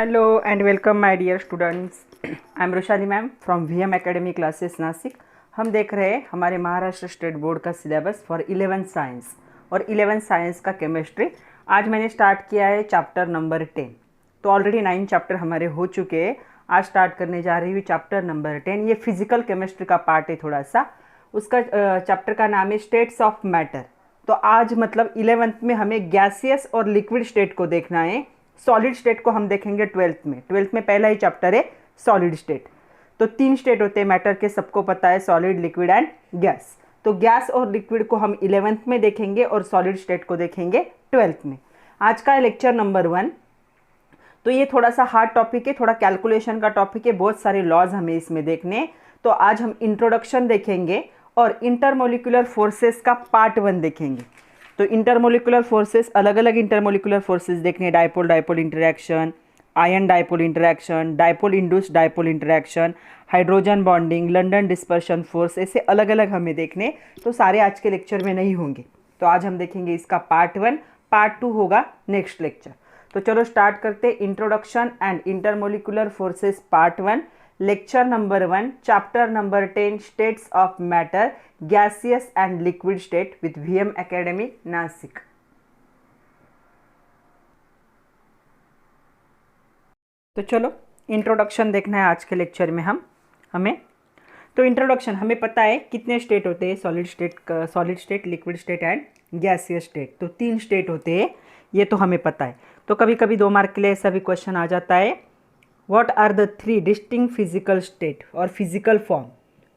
Hello and welcome my dear students. I am Roshali ma'am from VM academy classes Nashik. हम देख रहे हैं हमारे महाराष्ट्र स्टेट बोर्ड का सिलेबस फॉर 11th साइंस और 11th साइंस का केमिस्ट्री. आज मैंने स्टार्ट किया है चैप्टर नंबर 10. तो ऑलरेडी 9 चैप्टर हमारे हो चुके हैं. आज स्टार्ट करने जा रही हूँ चैप्टर नंबर 10. ये फिजिकल केमिस्ट्री का पार्ट है थोड़ा सा. उसका चैप्टर का नाम है स्टेट्स ऑफ मैटर. तो आज मतलब 11th में हमें गैसियस और लिक्विड स्टेट को देखना है. सॉलिड स्टेट को हम देखेंगे 12th में पहला ही चैप्टर है सॉलिड स्टेट. तो 3 स्टेट होते हैं मैटर के, सबको पता है, सॉलिड, लिक्विड एंड गैस. तो गैस और लिक्विड को हम 11th में देखेंगे और सॉलिड स्टेट को देखेंगे 12th में. आज का लेक्चर नंबर 1. तो ये थोड़ा सा हार्ड टॉपिक है, थोड़ा कैलकुलेशन का टॉपिक है, बहुत सारे लॉज हमें इसमें देखने हैं. तो आज हम इंट्रोडक्शन देखेंगे और इंटरमोलिकुलर फोर्सेस का पार्ट 1 देखेंगे. तो इंटरमोलिकुलर फोर्सेस, अलग अलग इंटरमोलिकुलर फोर्सेस देखने, dipole dipole interaction, ion dipole interaction, dipole induced dipole interaction, hydrogen bonding, London dispersion force, ऐसे अलग अलग हमें देखने. तो सारे आज के लेक्चर में नहीं होंगे. तो आज हम देखेंगे इसका पार्ट 1. पार्ट 2 होगा नेक्स्ट लेक्चर. तो चलो स्टार्ट करते. Introduction and intermolecular forces part 1, lecture number 1, chapter number 10, states of matter, gaseous and liquid state with VM academy Nashik. तो चलो इंट्रोडक्शन देखना है आज के लेक्चर में हमें. तो इंट्रोडक्शन, हमें पता है कितने स्टेट होते हैं, solid state, liquid state and gaseous state. तो 3 स्टेट होते हैं, ये तो हमें पता है. तो कभी कभी 2 मार्क के लिए ऐसा भी क्वेश्चन आ जाता है, what are the 3 distinct physical state और फिजिकल फॉर्म.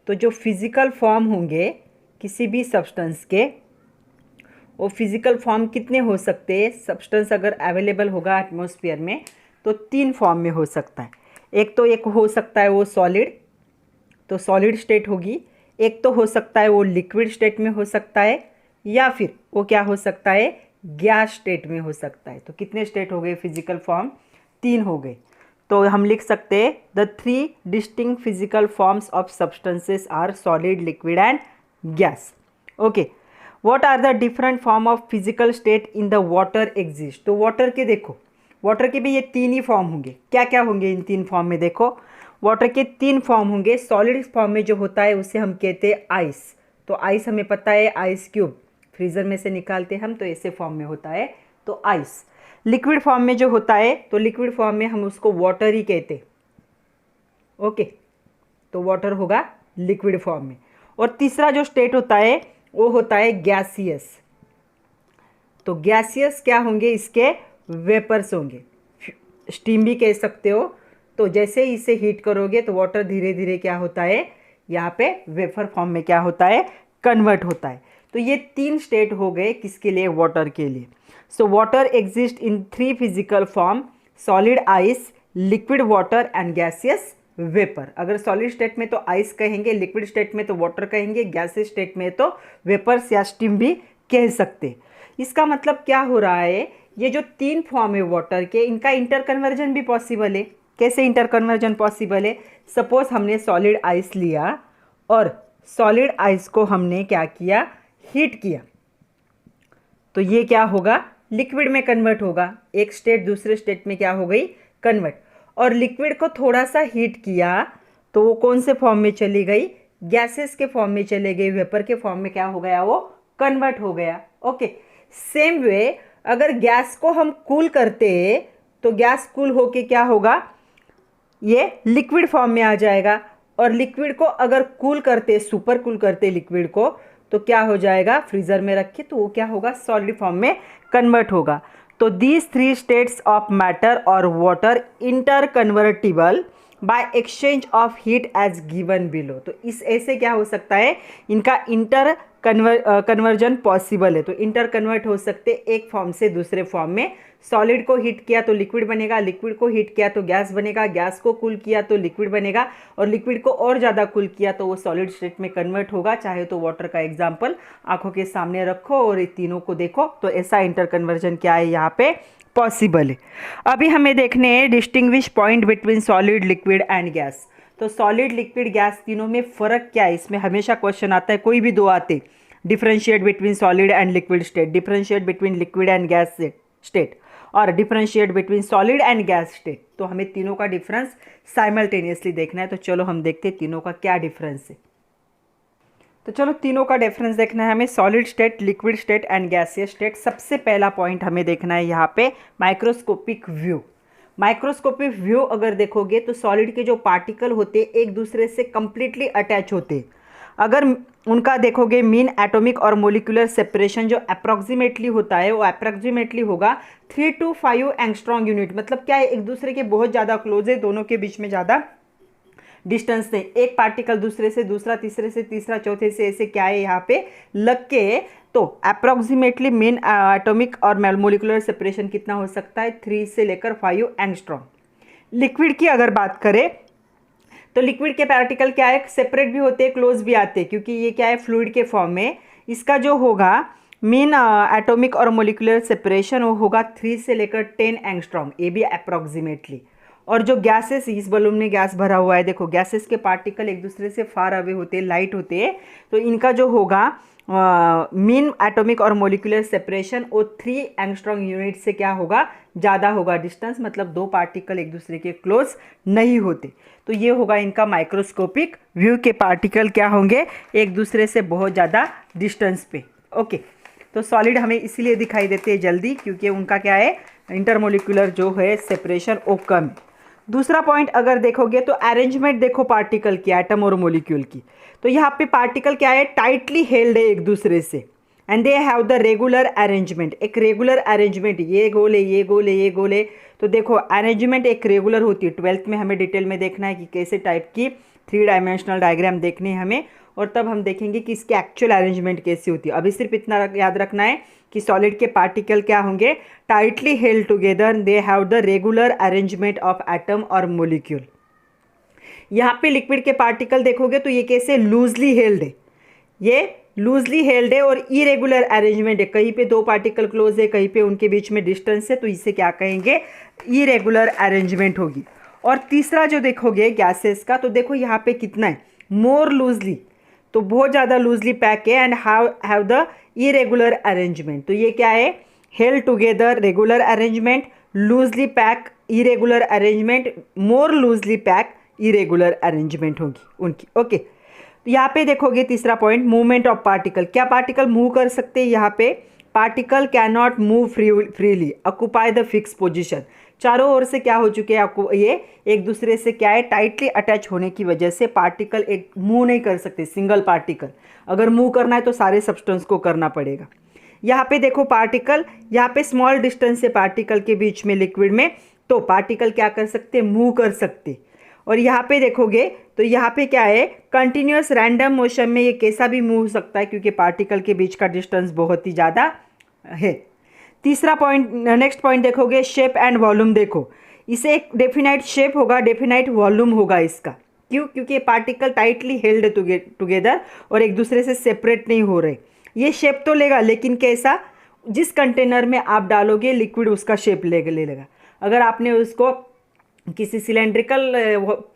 तो जो फिजिकल फॉर्म होंगे किसी भी सब्सटेंस के, वो फिजिकल फॉर्म कितने हो सकते हैं. सब्सटेंस अगर अवेलेबल होगा एटमॉस्फेयर में तो 3 फॉर्म में हो सकता है. एक हो सकता है वो सॉलिड, तो सॉलिड स्टेट होगी. एक तो हो सकता है वो लिक्विड स्टेट में हो सकता है, या फिर वो क्या हो सकता है, गैस स्टेट में हो सकता है. तो कितने स्टेट हो गए फिजिकल फॉर्म, 3 हो गए. तो हम लिख सकते हैं the 3 distinct physical forms of substances are solid, liquid and gas. Okay, what are the different form of physical state in the water exist. तो वाटर के देखो, वाटर के भी ये 3 ही फॉर्म होंगे. क्या क्या होंगे इन 3 फॉर्म में, देखो वाटर के 3 फॉर्म होंगे. सॉलिड फॉर्म में जो होता है उसे हम कहते हैं आइस. तो आइस हमें पता है, आइस क्यूब फ्रीजर में से निकालते हम, तो ऐसे फॉर्म में होता है, तो आइस. लिक्विड फॉर्म में जो होता है, तो लिक्विड फॉर्म में हम उसको वाटर ही कहते. ओके, तो वाटर होगा लिक्विड फॉर्म में. और तीसरा जो स्टेट होता है वो होता है गैसियस. तो गैसियस क्या होंगे, इसके वेपर्स होंगे, स्टीम भी कह सकते हो. तो जैसे ही इसे हीट करोगे तो वाटर धीरे धीरे क्या होता है, यहाँ पे वेपर फॉर्म में क्या होता है, कन्वर्ट होता है. तो ये 3 स्टेट हो गए किसके लिए, वाटर के लिए. So water exist in 3 physical form, solid ice, liquid water and gaseous vapour. अगर सॉलिड स्टेट में तो आइस कहेंगे, लिक्विड स्टेट में तो वाटर कहेंगे, गैसियस स्टेट में तो वेपर्स या स्टीम भी कह सकते. इसका मतलब क्या हो रहा है, ये जो 3 फॉर्म है वाटर के, इनका इंटर कन्वर्जन भी पॉसिबल है. कैसे इंटर कन्वर्जन पॉसिबल है, सपोज हमने सॉलिड आइस लिया और सॉलिड आइस को हमने क्या किया, हीट किया, तो ये क्या होगा, लिक्विड में कन्वर्ट होगा. एक स्टेट दूसरे स्टेट में क्या हो गई, कन्वर्ट. और लिक्विड को थोड़ा सा हीट किया तो वो कौन से फॉर्म में चली गई, गैसेस के फॉर्म में चले गई, वेपर के फॉर्म में क्या हो गया, वो कन्वर्ट हो गया. ओके, सेम वे अगर गैस को हम कूल करते तो गैस कूल होके क्या होगा, ये लिक्विड फॉर्म में आ जाएगा. और लिक्विड को अगर कूल करते, सुपर कूल करते लिक्विड को, तो क्या हो जाएगा, फ्रीजर में रखे तो वो क्या होगा, सॉलिड फॉर्म में कन्वर्ट होगा. तो दीज 3 स्टेट्स ऑफ मैटर और water interconvertible by exchange of heat as given below. तो इस ऐसे क्या हो सकता है, इनका इंटर कन्वर्जन पॉसिबल है. तो इंटर कन्वर्ट हो सकते एक फॉर्म से दूसरे फॉर्म में. सॉलिड को हीट किया तो लिक्विड बनेगा, लिक्विड को हीट किया तो गैस बनेगा, गैस को कूल किया तो लिक्विड बनेगा, और लिक्विड को और ज़्यादा कूल किया तो वो सॉलिड स्टेट में कन्वर्ट होगा. चाहे तो वाटर का एग्जाम्पल आंखों के सामने रखो और ये तीनों को देखो, तो ऐसा इंटर कन्वर्जन क्या है यहाँ पे पॉसिबल है. अभी हमें देखने हैं distinguish point between solid, liquid and gas. तो सॉलिड, लिक्विड, गैस तीनों में फ़र्क क्या है, इसमें हमेशा क्वेश्चन आता है, कोई भी 2 आते, differentiate between solid and liquid state, differentiate between liquid and gas state और differentiate between solid and gas state. तो हमें तीनों का डिफरेंस साइमल्टेनियसली देखना है। तो चलो हम देखते हैं तीनों का क्या डिफरेंस है। तो चलो तीनों का डिफरेंस देखना है हमें, solid state, liquid state and gaseous state. सबसे पहला पॉइंट हमें देखना है यहाँ पे माइक्रोस्कोपिक व्यू। माइक्रोस्कोपिक व्यू अगर देखोगे तो सॉलिड के जो पार्टिकल होते हैं एक दूसरे से कंप्लीटली अटैच होते हैं। अगर उनका देखोगे मीन एटॉमिक और मोलिकुलर सेपरेशन जो अप्रॉक्सीमेटली होता है वो अप्रॉक्सीमेटली होगा 3 to 5 एंगस्ट्रॉम यूनिट। मतलब क्या है, एक दूसरे के बहुत ज़्यादा क्लोज है, दोनों के बीच में ज़्यादा डिस्टेंस नहीं, एक पार्टिकल दूसरे से, दूसरा तीसरे से, तीसरा चौथे से, ऐसे क्या है यहाँ पे लग के। तो अप्रॉक्सीमेटली मेन एटॉमिक और मोलिकुलर सेपरेशन कितना हो सकता है, 3 से लेकर 5 एंगस्ट्रॉम। लिक्विड की अगर बात करें तो लिक्विड के पार्टिकल क्या है, सेपरेट भी होते हैं, क्लोज भी आते हैं, क्योंकि ये क्या है फ्लूइड के फॉर्म में। इसका जो होगा मीन एटॉमिक और मोलिकुलर सेपरेशन वो होगा 3 से लेकर 10 एंगस्ट्रॉम, ये भी अप्रॉक्सीमेटली। और जो गैसेस, इस बलून में गैस भरा हुआ है, देखो गैसेस के पार्टिकल एक दूसरे से फार अवे होते हैं, लाइट होते हैं, तो इनका जो होगा मीन एटॉमिक और मोलिकुलर सेपरेशन वो 3 एंगस्ट्रॉम यूनिट से क्या होगा, ज़्यादा होगा डिस्टेंस। मतलब दो पार्टिकल एक दूसरे के क्लोज नहीं होते। तो ये होगा इनका माइक्रोस्कोपिक व्यू के पार्टिकल क्या होंगे, एक दूसरे से बहुत ज़्यादा डिस्टेंस पे। ओके, तो सॉलिड हमें इसीलिए दिखाई देते हैं जल्दी, क्योंकि उनका क्या है इंटरमोलिकुलर जो है सेपरेशन वो कम है। दूसरा पॉइंट अगर देखोगे तो अरेंजमेंट देखो पार्टिकल की, एटम और मोलिक्यूल की। तो यहाँ पे पार्टिकल क्या है, टाइटली हेल्ड है एक दूसरे से, and they have the regular arrangement. एक रेगुलर अरेंजमेंट, ये गोल है, ये गोल है, ये गोल है। तो देखो अरेंजमेंट एक रेगुलर होती है। 12th में हमें डिटेल में देखना है कि कैसे टाइप की 3 डायमेंशनल डायग्राम देखनी है हमें, और तब हम देखेंगे कि इसकी एक्चुअल अरेंजमेंट कैसी होती है। अभी सिर्फ इतना याद रखना है कि सॉलिड के पार्टिकल क्या होंगे, tightly held together, they have the regular arrangement of atom और मोलिक्यूल। यहाँ पे लिक्विड के पार्टिकल देखोगे तो ये कैसे लूजली हेल्ड है, ये लूजली हेल्ड है और इरेगुलर अरेंजमेंट है। कहीं पे दो पार्टिकल क्लोज है, कहीं पे उनके बीच में डिस्टेंस है, तो इसे क्या कहेंगे, इरेगुलर अरेंजमेंट होगी। और तीसरा जो देखोगे गैसेस का, तो देखो यहाँ पे कितना है, मोर लूजली, तो बहुत ज़्यादा लूजली पैक है, and have the irregular arrangement. तो ये क्या है, held together, regular arrangement, loosely pack, irregular arrangement, more loosely pack, irregular arrangement होगी उनकी। ओके, तो यहाँ पे देखोगे तीसरा पॉइंट, मूवमेंट ऑफ पार्टिकल। क्या पार्टिकल मूव कर सकते हैं, यहाँ पे particle can not move freely, occupy the fix position. चारों ओर से क्या हो चुके हैं आपको, ये एक दूसरे से क्या है टाइटली अटैच होने की वजह से पार्टिकल एक मूव नहीं कर सकते। सिंगल पार्टिकल अगर मूव करना है तो सारे सब्सटेंस को करना पड़ेगा। यहाँ पे देखो पार्टिकल, यहाँ पे स्मॉल डिस्टेंस है पार्टिकल के बीच में लिक्विड में, तो पार्टिकल क्या कर सकते, मूव कर सकते। और यहाँ पे देखोगे तो यहाँ पे क्या है, कंटिन्यूअस रैंडम मोशन में ये कैसा भी मूव हो सकता है, क्योंकि पार्टिकल के बीच का डिस्टेंस बहुत ही ज़्यादा है। तीसरा पॉइंट, नेक्स्ट पॉइंट देखोगे, शेप एंड वॉल्यूम। देखो इसे एक डेफिनाइट शेप होगा, डेफिनाइट वॉल्यूम होगा इसका। क्यों, क्योंकि पार्टिकल टाइटली हेल्ड टुगेदर और एक दूसरे से सेपरेट नहीं हो रहे। ये शेप तो लेगा, लेकिन कैसा, जिस कंटेनर में आप डालोगे लिक्विड उसका शेप ले लेगा। अगर आपने उसको किसी सिलेंड्रिकल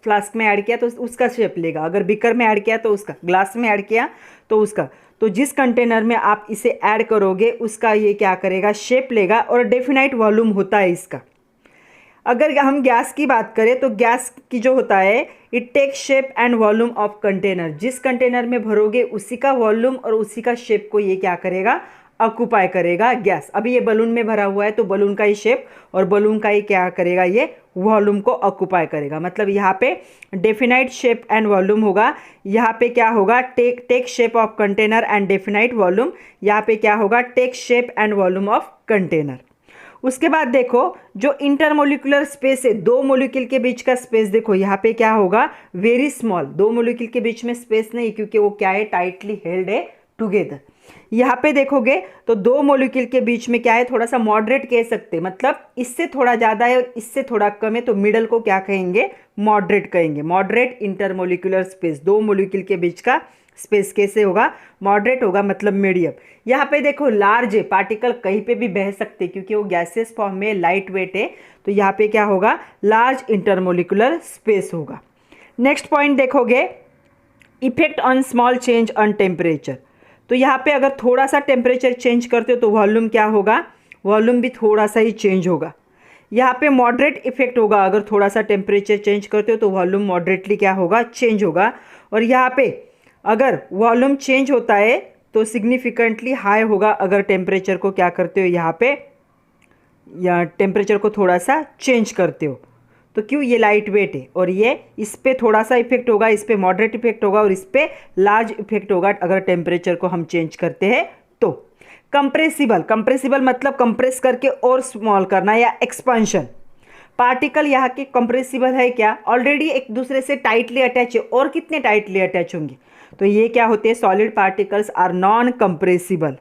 फ्लास्क में ऐड किया तो उसका शेप लेगा, अगर बिकर में ऐड किया तो उसका, ग्लास में ऐड किया तो उसका। तो जिस कंटेनर में आप इसे ऐड करोगे उसका ये क्या करेगा, शेप लेगा, और डेफिनाइट वॉल्यूम होता है इसका। अगर हम गैस की बात करें तो गैस की जो होता है, it take shape and volume of container. जिस कंटेनर में भरोगे उसी का वॉल्यूम और उसी का शेप को ये क्या करेगा, ऑक्यूपाई करेगा गैस। अभी ये बलून में भरा हुआ है तो बलून का ही शेप और बलून का ही क्या करेगा, ये वॉल्यूम को ऑक्यूपाई करेगा। मतलब यहाँ पे डेफिनाइट शेप एंड वॉल्यूम होगा, यहाँ पे क्या होगा, take shape of container and definite volume, यहाँ पे क्या होगा, take shape and volume of container. उसके बाद देखो जो इंटरमोलिकुलर स्पेस है, दो मोलिक्यूल के बीच का स्पेस, देखो यहाँ पे क्या होगा, वेरी स्मॉल। दो मोलिक्यूल के बीच में स्पेस नहीं, क्योंकि वो क्या है, टाइटली हेल्ड है टुगेदर। यहाँ पे देखोगे तो दो मोलिक्यूल के बीच में क्या है, थोड़ा सा मॉडरेट कह सकते, मतलब इससे थोड़ा ज़्यादा है और इससे थोड़ा कम है, तो मिडल को क्या कहेंगे, मॉडरेट कहेंगे। मॉडरेट इंटरमोलिकुलर स्पेस, दो मोलिक्यूल के बीच का स्पेस कैसे होगा, मॉडरेट होगा, मतलब मीडियम। यहाँ पे देखो लार्ज है, पार्टिकल कहीं पे भी बह सकते क्योंकि वो गैसेस फॉर्म में लाइट वेट है, तो यहाँ पे क्या होगा, लार्ज इंटरमोलिकुलर स्पेस होगा। नेक्स्ट पॉइंट देखोगे, effect on small change on temperature. तो यहाँ पे अगर थोड़ा सा टेम्परेचर चेंज करते हो तो वॉल्यूम क्या होगा, वॉल्यूम भी थोड़ा सा ही चेंज होगा। यहाँ पे मॉडरेट इफेक्ट होगा, अगर थोड़ा सा टेम्परेचर चेंज करते हो तो वॉल्यूम मॉडरेटली क्या होगा, चेंज होगा। और यहाँ पे अगर वॉल्यूम चेंज होता है तो सिग्निफिकेंटली हाई होगा, अगर टेम्परेचर को क्या करते हो यहाँ पे, या टेम्परेचर को थोड़ा सा चेंज करते हो। तो क्यों, ये लाइट वेट है और ये इस पर थोड़ा सा इफेक्ट होगा, इस पर मॉडरेट इफेक्ट होगा और इस पर लार्ज इफेक्ट होगा अगर टेम्परेचर को हम चेंज करते हैं तो। कंप्रेसिबल, कंप्रेसिबल मतलब कंप्रेस करके और स्मॉल करना या एक्सपांशन। पार्टिकल यहाँ के कंप्रेसिबल है क्या, ऑलरेडी एक दूसरे से टाइटली अटैच है, और कितने टाइटली अटैच होंगे, तो ये क्या होते हैं, solid particles are non compressible.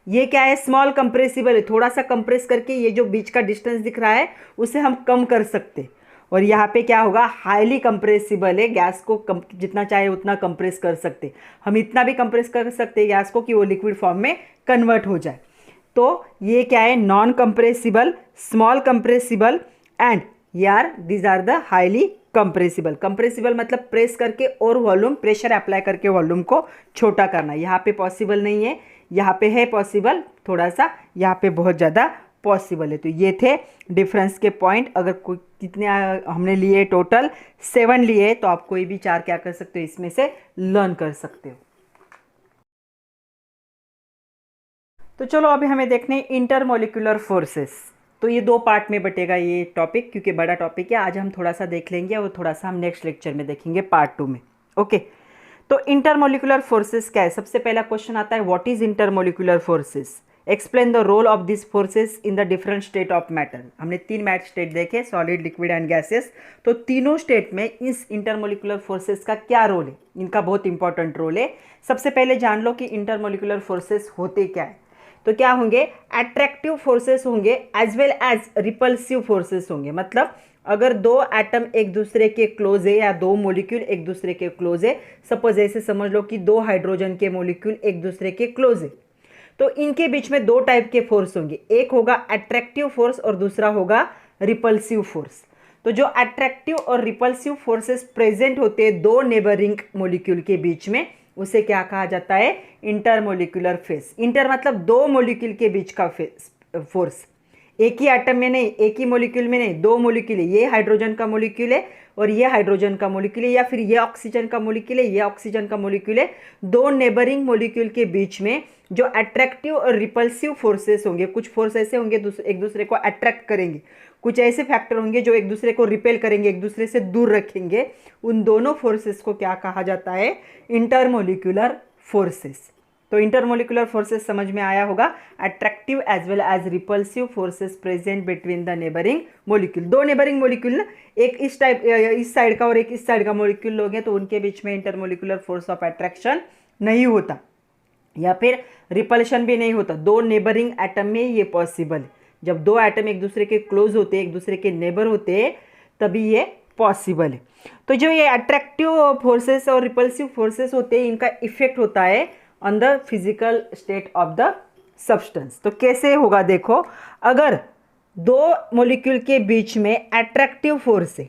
ये क्या है, स्मॉल कंप्रेसिबल है, थोड़ा सा कंप्रेस करके ये जो बीच का डिस्टेंस दिख रहा है उसे हम कम कर सकते। और यहाँ पे क्या होगा, हाईली कंप्रेसिबल है, गैस को जितना चाहे उतना कंप्रेस कर सकते, हम इतना भी कंप्रेस कर सकते हैं गैस को कि वो लिक्विड फॉर्म में कन्वर्ट हो जाए। तो ये क्या है, non compressible, small compressible and यार these are the highly compressible. Compressible मतलब प्रेस करके और वॉल्यूम, प्रेशर अप्लाई करके वॉल्यूम को छोटा करना। यहाँ पे पॉसिबल नहीं है, यहाँ पे है पॉसिबल थोड़ा सा, यहाँ पे बहुत ज़्यादा पॉसिबल है। तो ये थे डिफरेंस के पॉइंट। अगर कोई कितने हमने लिए, टोटल 7 लिए, तो आप कोई भी 4 क्या कर सकते हो इसमें से लर्न कर सकते हो। तो चलो अभी हमें देखने इंटरमोलिकुलर फोर्सेस। तो ये 2 पार्ट में बटेगा ये टॉपिक, क्योंकि बड़ा टॉपिक है। आज हम थोड़ा सा देख लेंगे और थोड़ा सा हम नेक्स्ट लेक्चर में देखेंगे पार्ट 2 में। ओके, तो इंटरमोलिकुलर फोर्सेस क्या है। सबसे पहला क्वेश्चन आता है, what is intermolecular forces, explain the role of this forces in the different state of matter. हमने 3 मैट स्टेट देखे, सॉलिड, लिक्विड एंड गैसेस। तो तीनों स्टेट में इस इंटरमोलिकुलर फोर्सेस का क्या रोल है, इनका बहुत इंपॉर्टेंट रोल है। सबसे पहले जान लो कि इंटरमोलिकुलर फोर्सेस होते क्या है। तो क्या होंगे, अट्रैक्टिव फोर्सेस होंगे as well as repulsive forces होंगे। मतलब अगर 2 एटम एक दूसरे के क्लोज है या 2 मॉलिक्यूल एक दूसरे के क्लोज है, सपोज ऐसे समझ लो कि 2 हाइड्रोजन के मॉलिक्यूल एक दूसरे के क्लोज है, तो इनके बीच में 2 टाइप के फोर्स होंगे, एक होगा अट्रैक्टिव फोर्स और दूसरा होगा रिपल्सिव फोर्स। तो जो अट्रैक्टिव और रिपल्सिव फोर्सेस प्रेजेंट होते हैं 2 नेबरिंग मॉलिक्यूल के बीच में, उसे क्या कहा जाता है, इंटरमोलिकुलर फेस। इंटर मतलब 2 मॉलिक्यूल के बीच का फोर्स, एक ही एटम में नहीं, एक ही मॉलिक्यूल में नहीं, 2 मॉलिक्यूल है, ये हाइड्रोजन का मॉलिक्यूल है और ये हाइड्रोजन का मॉलिक्यूल है, या फिर ये ऑक्सीजन का मॉलिक्यूल है, ये ऑक्सीजन का मॉलिक्यूल है। 2 नेबरिंग मॉलिक्यूल के बीच में जो अट्रैक्टिव और रिपल्सिव फोर्सेस होंगे, कुछ फोर्स ऐसे होंगे एक दूसरे को अट्रैक्ट करेंगे, कुछ ऐसे फैक्टर होंगे जो एक दूसरे को रिपेल करेंगे, एक दूसरे से दूर रखेंगे। उन दोनों फोर्सेस को क्या कहा जाता है, इंटरमोलिकुलर फोर्सेस। तो इंटरमोलिकुलर फोर्सेस समझ में आया होगा, attractive as well as repulsive forces present between the neighbouring molecule. 2 neighbouring molecule, एक इस साइड का और एक इस साइड का मॉलिक्यूल लोगे तो उनके बीच में इंटरमोलिकुलर फोर्स ऑफ अट्रैक्शन नहीं होता या फिर रिपल्शन भी नहीं होता। 2 नेबरिंग एटम में ये पॉसिबल है। जब 2 एटम एक दूसरे के क्लोज होते हैं, एक दूसरे के नेबर होते हैं, तभी ये पॉसिबल है। तो जो ये अट्रैक्टिव फोर्सेस और रिपल्सिव फोर्सेस होते हैं, इनका इफेक्ट होता है on the physical state of the substance. तो कैसे होगा देखो, अगर 2 मॉलिक्यूल के बीच में अट्रैक्टिव फोर्स है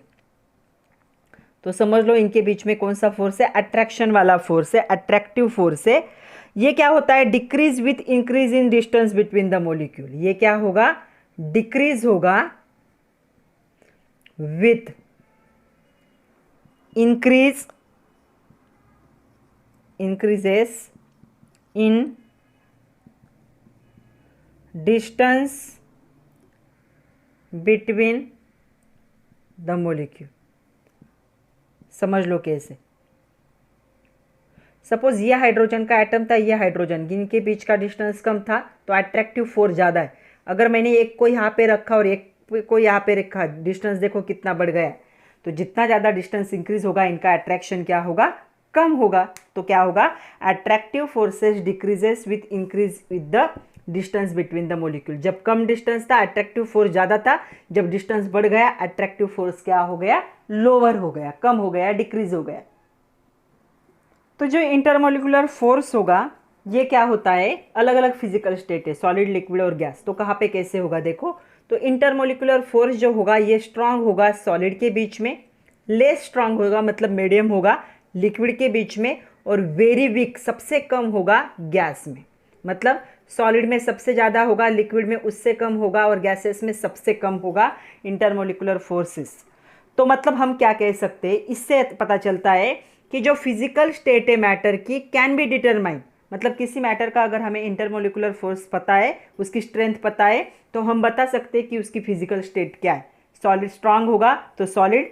तो समझ लो इनके बीच में कौन सा फोर्स है, अट्रैक्शन वाला फोर्स है, अट्रैक्टिव फोर्स है। ये क्या होता है, decrease with increase in distance between the molecule. ये क्या होगा, डिक्रीज होगा with increases in distance between the molecule। समझ लो कैसे, सपोज ये हाइड्रोजन का एटम था, ये हाइड्रोजन, इनके बीच का डिस्टेंस कम था तो अट्रैक्टिव फोर्स ज़्यादा है। अगर मैंने एक को यहाँ पे रखा और एक को यहाँ पे रखा, डिस्टेंस देखो कितना बढ़ गया। तो जितना ज़्यादा डिस्टेंस इंक्रीज होगा, इनका अट्रैक्शन क्या होगा, कम होगा। तो क्या होगा, attractive forces decreases with increase with the distance between the molecule. जब कम डिस्टेंस था अट्रैक्टिव फोर्स ज़्यादा था, जब डिस्टेंस बढ़ गया अट्रैक्टिव फोर्स क्या हो गया, लोअर हो गया, कम हो गया, डिक्रीज हो गया। तो जो इंटरमोलिकुलर फोर्स होगा ये क्या होता है, अलग अलग फिजिकल स्टेट है, सॉलिड, लिक्विड और गैस। तो कहाँ पे कैसे होगा देखो, तो इंटरमोलिकुलर फोर्स जो होगा ये स्ट्रांग होगा सॉलिड के बीच में, लेस स्ट्रांग होगा मतलब मीडियम होगा लिक्विड के बीच में, और वेरी वीक सबसे कम होगा गैस में। मतलब सॉलिड में सबसे ज़्यादा होगा, लिक्विड में उससे कम होगा और गैसेस में सबसे कम होगा इंटरमोलिकुलर फोर्सेस। तो मतलब हम क्या कह सकते हैं, इससे पता चलता है कि जो फिजिकल स्टेट है मैटर की कैन बी डिटरमाइन, मतलब किसी मैटर का अगर हमें इंटरमोलिकुलर फोर्स पता है, उसकी स्ट्रेंथ पता है, तो हम बता सकते हैं कि उसकी फिजिकल स्टेट क्या है। सॉलिड स्ट्रांग होगा तो सॉलिड,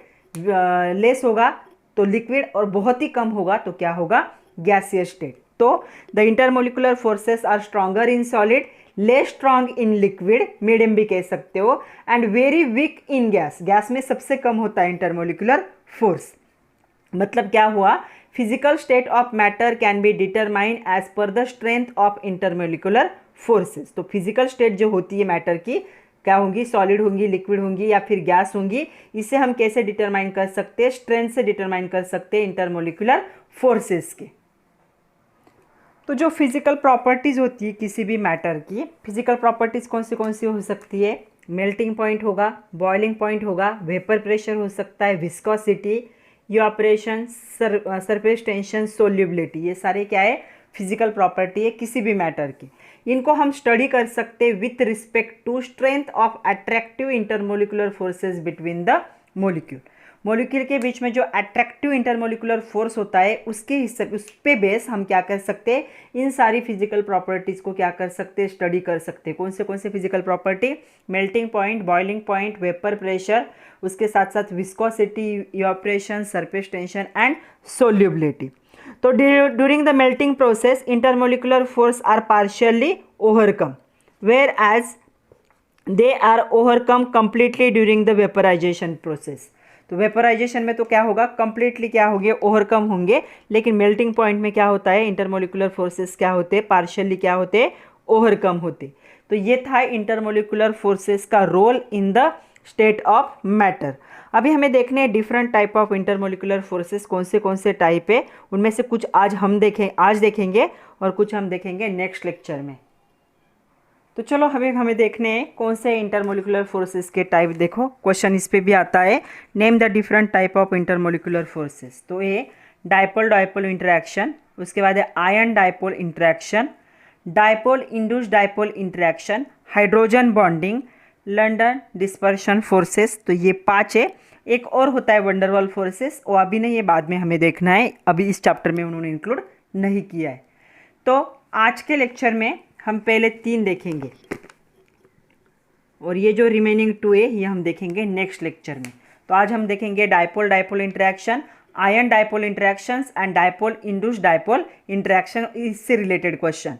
लेस होगा तो लिक्विड, और बहुत ही कम होगा तो क्या होगा, गैसियस स्टेट। तो the intermolecular forces are stronger in solid, less strong in liquid, medium भी कह सकते हो, and very weak in gas, gas में सबसे कम होता है इंटरमोलिकुलर फोर्स। मतलब क्या हुआ, physical state of matter can be determined as per the strength of intermolecular forces. तो फिजिकल स्टेट जो होती है मैटर की, क्या होंगी, सॉलिड होंगी, लिक्विड होंगी या फिर गैस होंगी, इसे हम कैसे डिटरमाइन कर सकते हैं, स्ट्रेंथ से डिटरमाइन कर सकते हैं इंटरमोलिकुलर फोर्सेस के। तो जो फिजिकल प्रॉपर्टीज़ होती है किसी भी मैटर की, फिजिकल प्रॉपर्टीज़ कौन सी हो सकती है, मेल्टिंग पॉइंट होगा, बॉइलिंग पॉइंट होगा, वेपर प्रेशर हो सकता है, viscosity, evaporation, surface tension, solubility, ये सारे क्या है, फिजिकल प्रॉपर्टी है किसी भी मैटर की। इनको हम स्टडी कर सकते हैं with respect to strength of attractive intermolecular forces between the molecule. Molecule के बीच में जो अट्रैक्टिव इंटरमोलिकुलर फोर्स होता है उसके हिस्से, उस पे बेस हम क्या कर सकते हैं, इन सारी फिजिकल प्रॉपर्टीज़ को क्या कर सकते हैं, स्टडी कर सकते हैं। कौन से physical property, melting point, boiling point, vapour pressure, उसके साथ साथ viscosity, evaporation, surface tension and solubility. तो during the melting process intermolecular force are partially overcome, where as they are overcome completely during the vaporisation process. तो vaporisation में तो क्या होगा, completely क्या होंगे, ओवरकम होंगे, लेकिन मेल्टिंग पॉइंट में क्या होता है, इंटरमोलिकुलर फोर्सेस क्या होते हैं, पार्शियली क्या होते हैं, ओवरकम होते। तो ये था इंटरमोलिकुलर फोर्सेस का role in the state of matter. अभी हमें देखने हैं different type of intermolecular forces कौन से टाइप है, उनमें से कुछ आज देखेंगे और कुछ हम देखेंगे नेक्स्ट लेक्चर में। तो चलो हमें देखने हैं कौन से इंटरमोलिकुलर फोर्सेस के टाइप। देखो क्वेश्चन इस पे भी आता है, name the different type of intermolecular forces. तो ये डायपोल डायपोल इंटरेक्शन, उसके बाद है ion dipole interaction, dipole induce dipole interaction, hydrogen bonding, London dispersion forces. तो ये 5 है। एक और होता है वंडरवॉल फोर्सेस, वो अभी नहीं, ये बाद में हमें देखना है, अभी इस चैप्टर में उन्होंने इंक्लूड नहीं किया है। तो आज के लेक्चर में हम पहले 3 देखेंगे और ये जो रिमेनिंग 2 है ये हम देखेंगे नेक्स्ट लेक्चर में। तो आज हम देखेंगे dipole dipole interaction, ion dipole interactions and dipole induce dipole interaction, इससे रिलेटेड क्वेश्चन,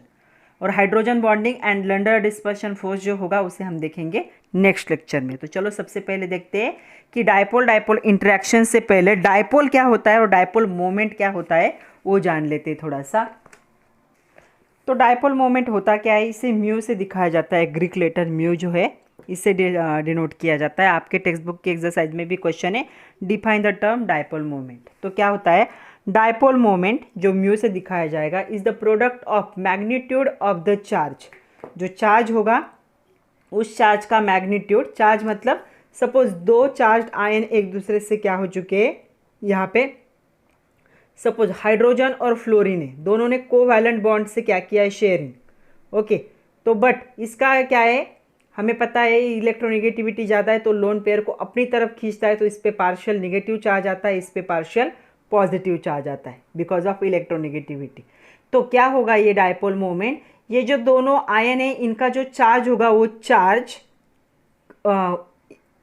और hydrogen bonding and London dispersion force जो होगा उसे हम देखेंगे नेक्स्ट लेक्चर में। तो चलो सबसे पहले देखते हैं कि डायपोल डायपोल इंटरेक्शन से पहले डायपोल क्या होता है और डायपोल मोमेंट क्या होता है वो जान लेते हैं थोड़ा सा। तो डायपोल मोमेंट होता क्या है, इसे म्यू से दिखाया जाता है, ग्रीक लेटर म्यू जो है इससे डिनोट किया जाता है। आपके टेक्स्ट बुक के एक्सरसाइज में भी क्वेश्चन है, define the term dipole moment. तो क्या होता है, डायपोल मोमेंट जो म्यू से दिखाया जाएगा is the product of magnitude of the charge. जो चार्ज होगा उस चार्ज का मैग्नीट्यूड, चार्ज मतलब सपोज 2 चार्ज आयन एक दूसरे से क्या हो चुके हैं, यहाँ पे सपोज हाइड्रोजन और फ्लोरीन है, दोनों ने कोवैलेंट बॉन्ड से क्या किया है, शेयरिंग। ओके, तो बट इसका क्या है, हमें पता है इलेक्ट्रोनेगेटिविटी ज़्यादा है तो लोन पेयर को अपनी तरफ खींचता है, तो इस पे पार्शियल नेगेटिव चार्ज आता है, इस पे पार्शियल पॉजिटिव चार्ज आता है बिकॉज ऑफ इलेक्ट्रोनेगेटिविटी। तो क्या होगा ये डायपोल मोमेंट, ये जो दोनों आयन है इनका जो चार्ज होगा वो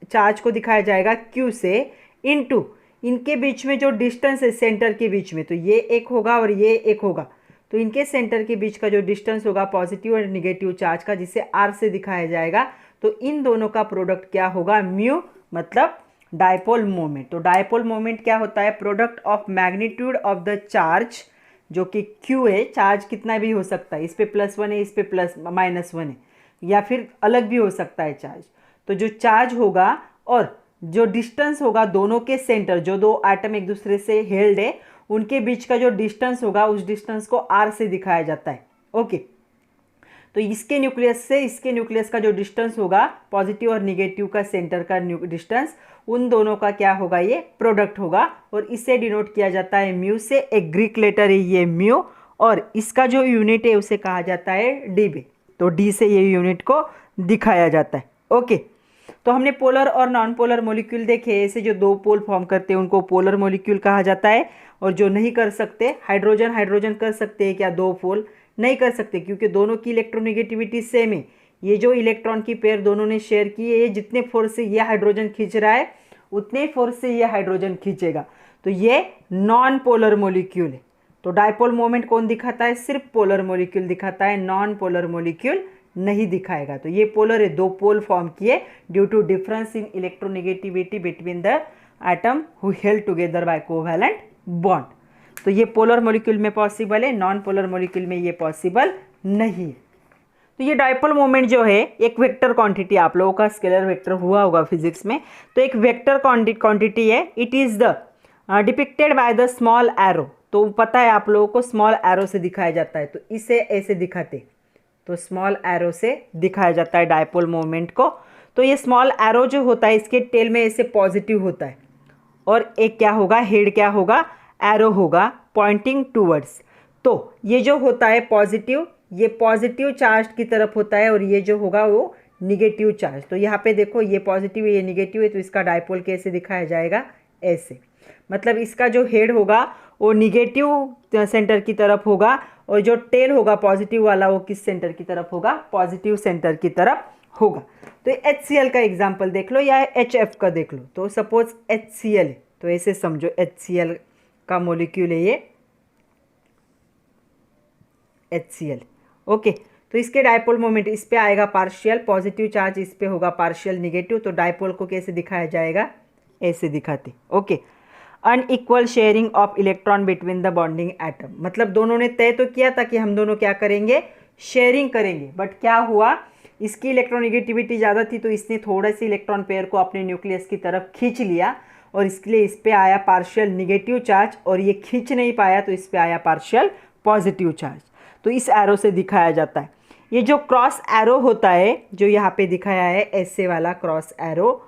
चार्ज को दिखाया जाएगा Q से, इनटू इनके बीच में जो डिस्टेंस है सेंटर के बीच में, तो ये एक होगा और ये एक होगा, तो इनके सेंटर के बीच का जो डिस्टेंस होगा पॉजिटिव और निगेटिव चार्ज का, जिसे R से दिखाया जाएगा, तो इन दोनों का प्रोडक्ट क्या होगा, म्यू, मतलब डायपोल मोमेंट। तो डायपोल मोमेंट क्या होता है, product of magnitude of the charge जो कि Q है, चार्ज कितना भी हो सकता है, इस पे +1 है, इस पे -1 है, या फिर अलग भी हो सकता है चार्ज। तो जो चार्ज होगा और जो डिस्टेंस होगा दोनों के सेंटर, जो 2 एटम एक दूसरे से हेल्ड है उनके बीच का जो डिस्टेंस होगा उस डिस्टेंस को R से दिखाया जाता है। ओके, तो इसके न्यूक्लियस से इसके न्यूक्लियस का जो डिस्टेंस होगा, पॉजिटिव और निगेटिव का सेंटर का डिस्टेंस, उन दोनों का क्या होगा, ये प्रोडक्ट होगा, और इसे डिनोट किया जाता है म्यू से। एक ग्रीक लेटर है ये म्यू, और इसका जो यूनिट है उसे कहा जाता है डीबे। तो डी से ये यूनिट को दिखाया जाता है। ओके, तो हमने पोलर और नॉन पोलर मॉलिक्यूल देखे। ऐसे जो दो पोल फॉर्म करते हैं उनको पोलर मॉलिक्यूल कहा जाता है, और जो नहीं कर सकते, हाइड्रोजन हाइड्रोजन कर सकते हैं क्या, दो पोल नहीं कर सकते क्योंकि दोनों की इलेक्ट्रोनेगेटिविटी सेम है। ये जो इलेक्ट्रॉन की पेयर दोनों ने शेयर की है, ये जितने फोर्स से ये हाइड्रोजन खींच रहा है उतने फोर्स से ये हाइड्रोजन खींचेगा, तो ये नॉन पोलर मॉलिक्यूल है। तो डायपोल मोमेंट कौन दिखाता है, सिर्फ पोलर मॉलिक्यूल दिखाता है, नॉन पोलर मॉलिक्यूल नहीं दिखाएगा। तो ये पोलर है, दो पोल फॉर्म किए due to difference in electronegativity between the atom who held together by covalent bond. तो ये पोलर मॉलिक्यूल में पॉसिबल है, नॉन पोलर मॉलिक्यूल में ये पॉसिबल नहीं है। तो ये डायपोल मोमेंट जो है एक वेक्टर क्वांटिटी, आप लोगों का स्केलर वेक्टर हुआ होगा फिजिक्स में, तो एक वेक्टर क्वांटिटी है। It is the depicted by the small arrow. तो पता है आप लोगों को स्मॉल एरो से दिखाया जाता है, तो इसे ऐसे दिखाते, तो स्मॉल एरो से दिखाया जाता है डायपोल मोमेंट को। तो ये स्मॉल एरो जो होता है इसके टेल में ऐसे पॉजिटिव होता है, और एक क्या होगा, हेड क्या होगा, एरो होगा पॉइंटिंग टूवर्ड्स। तो ये जो होता है पॉजिटिव, ये पॉजिटिव चार्ज की तरफ होता है, और ये जो होगा वो निगेटिव चार्ज। तो यहाँ पे देखो ये पॉजिटिव है ये निगेटिव है, तो इसका डायपोल कैसे दिखाया जाएगा, ऐसे। मतलब इसका जो हेड होगा वो निगेटिव सेंटर की तरफ होगा, और जो टेल होगा पॉजिटिव वाला वो किस सेंटर की तरफ होगा, पॉजिटिव सेंटर की तरफ होगा। तो HCl का एग्जांपल देख लो या HF का देख लो। तो सपोज HCl है, तो ऐसे समझो HCl का मॉलिक्यूल है ये HCl। ओके, तो इसके डायपोल मोमेंट इस पे आएगा पार्शियल पॉजिटिव चार्ज, इस पे होगा पार्शियल निगेटिव। तो डायपोल को कैसे दिखाया जाएगा, ऐसे दिखाते। Okay, unequal sharing of electron between the bonding atom. मतलब दोनों ने तय तो किया था कि हम दोनों क्या करेंगे, शेयरिंग करेंगे, बट क्या हुआ, इसकी इलेक्ट्रोनेगेटिविटी ज़्यादा थी तो इसने थोड़ा सी इलेक्ट्रॉन पेयर को अपने न्यूक्लियस की तरफ खींच लिया, और इसके लिए इस पे आया पार्शियल निगेटिव चार्ज, और ये खींच नहीं पाया तो इस पे आया पार्शियल पॉजिटिव चार्ज। तो इस एरो से दिखाया जाता है। ये जो क्रॉस एरो होता है जो यहाँ पे दिखाया है, ऐसे वाला क्रॉस एरो,